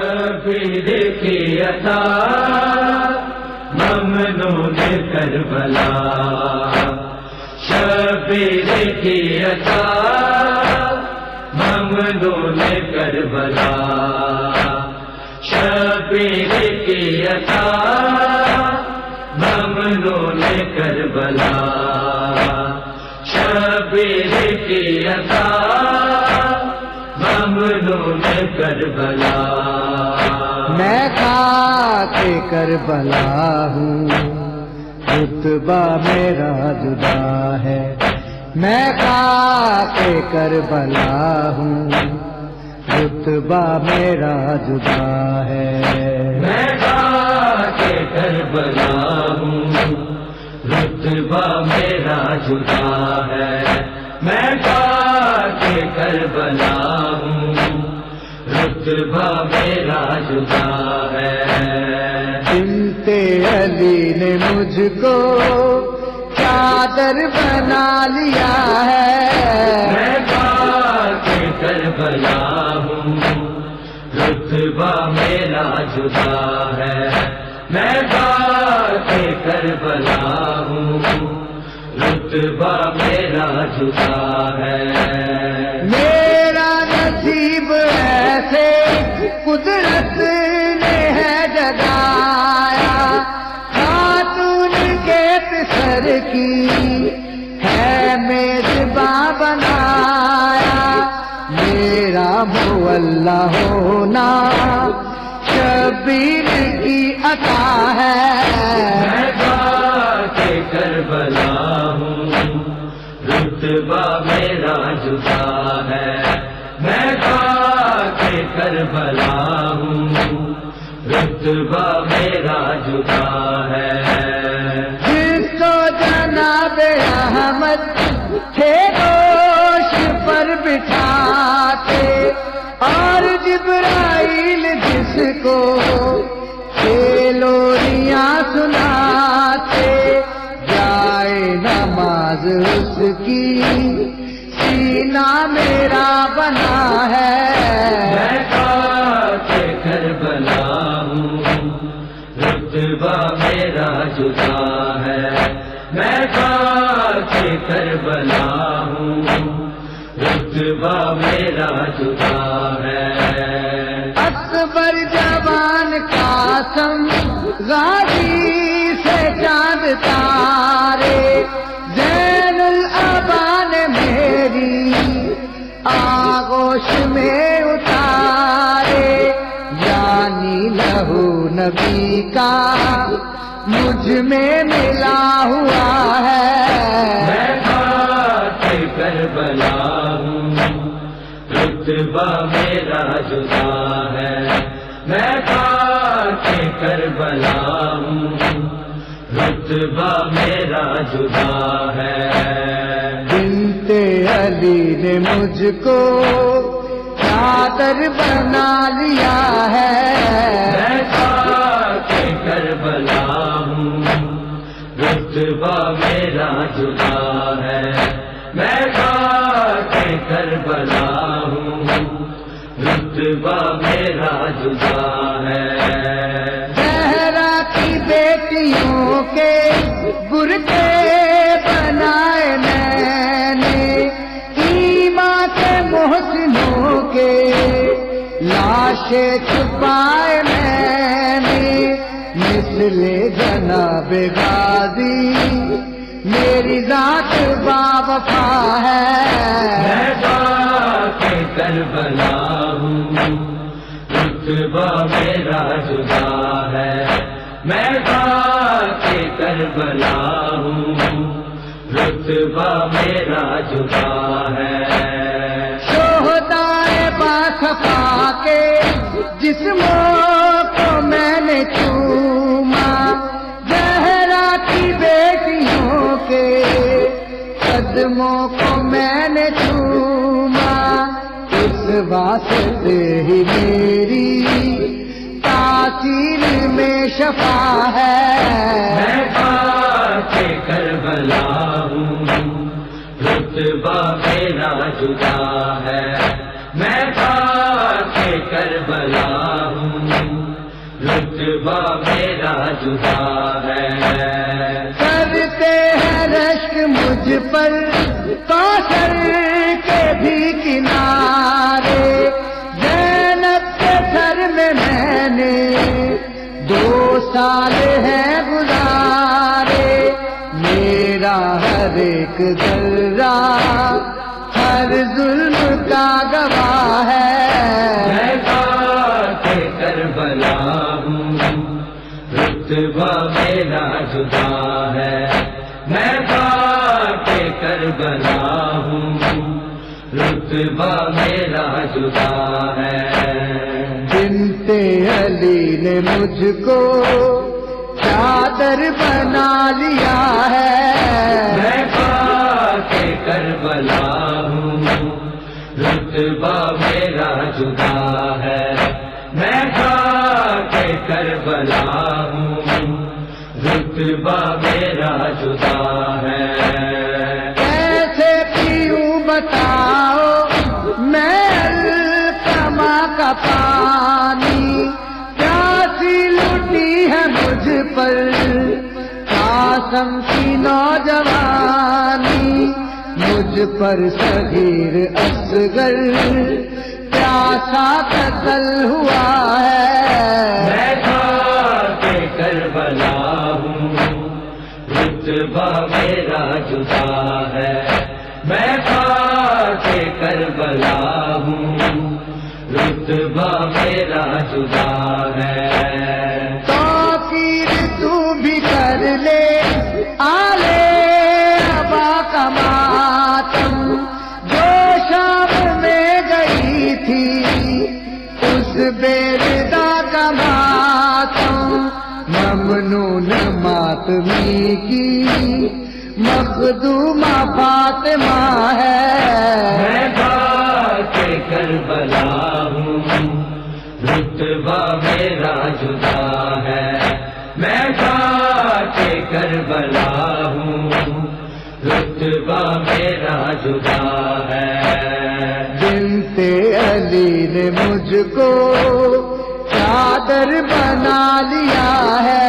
پیر کی عطا ممنون کربلا، شبیر کی عطا ممنون کربلا، شبیر کی عطا ممنون کربلا، شبیر کی عطا ممنون کربلا۔ میں خاک کربلا ہوں، رتبہ میرا جدا ہے، میں خاک کربلا ہوں، رتبہ میرا جدا ہے، میں خاک کربلا ہوں، رتبہ میرا جدا ہے، میں خاک کربلا ہوں، رتبہ میرا جدا ہے۔ بنت علی نے مجھ کو چادر بنا لیا ہے، میں خاک کربلا ہوں، رتبہ میرا جدا ہے، میں خاک کربلا ہوں، رتبہ میرا جدا ہے۔ میرا نصیب ایسے قدرت نے ہے جگایا، خاتون کے پسر کی ہے میزباں بنایا، میرا مولا ہونا شبیر کی عطا ہے، میں خاک کربلا ہوں، رتبہ میرا جدا ہے، میں خاک کربلا ہوں، رتبہ میرا جدا ہے۔ جس کو جناب احمد تھے گوش پر بٹھاتے، اور جبرائیل جس کو لوریاں سناتے، جائے نماز اس کی سینہ میرا بنا ہے، میں خاک کربلا ہوں، رتبہ میرا جدا ہے، میں خاک کربلا ہوں، رتبہ میرا جدا ہے۔ اکبر جوان قاسم غازی سے چاند تارے، زین العبان میری آغوش میں اتارے، یعنی لہو نبی کا مجھ میں ملا ہوا ہے، میں خاک کربلا ہوں، رتبہ میرا جدا ہے، میں خاک کربلا ہوں، رتبہ میرا جدا ہے۔ بنت علی نے مجھ کو چادر بنا لیا ہے، میں خاک کربلا ہوں، رتبہ میرا جدا ہے، میں خاک کربلا ہوں، رتبہ میرا جدا ہے۔ زہرا کی بیٹیوں کے برقع بنائے میں نے، ایمان کے محسنوں کے لاشیں چھپائے میں نے، مثل جناب غازی میری ذات باوفا ہے، میں خاک کربلا ہوں، رتبہ میرا جدا ہے، میں خاک کربلا ہوں، رتبہ میرا جدا ہے۔ شہدائے باصفا کے جسموں کو میں نے چوما، زہرا کی بیٹیوں کے قدموں کو میں نے چوما، اس واسطے ہی میری تاثیر میں شفا ہے، میں خاک کربلا ہوں، رتبہ میرا جدا ہے، میں خاک کربلا ہوں، رتبہ میرا جدا ہے. کرتے ہیں رشک مجھ پر کوثر کے بھی کنارے. زینب کے سر میں نے 2 سال ہیں گزارے. میرا ہر ایک ذرہ ہر ظلم کا گواہ ہے. میں خاک کربلا ہوں رتبہ میرا جدا ہے. میں خاک کربلا ہوں رتبہ میرا جدا ہے. بنت علی نے مجھ کو چادر بنا لیا ہے. میں خاک کربلا ہوں رتبہ میرا جدا ہے. میں خاک کربلا ہوں رتبہ میرا جدا ہے. کیسے پیوں بتاؤ میں القمہ کا پانی. پیاسی لٹی ہے مجھ پر قاسم کی نوجوانی. مجھ پر صغیر اصغر پیاسا قتل ہوا ہے. میں خاک کربلا ہوں رتبہ میرا جدا ہے. میں خاک کربلا ہوں رتبہ میرا جدا ہے. توقیر تو بھی کر لے آلے ابا کا ماتم. جو شام میں گئی تھی اس بیردا کا ماتم. ممنون ماتمی کی مخدومہ فاطمہ ہے. میں خاک کربلا ہوں رتبہ میرا جدا ہے. میں خاک کربلا ہوں رتبہ میرا جدا ہے. بنت علی نے مجھ کو چادر بنا لیا ہے.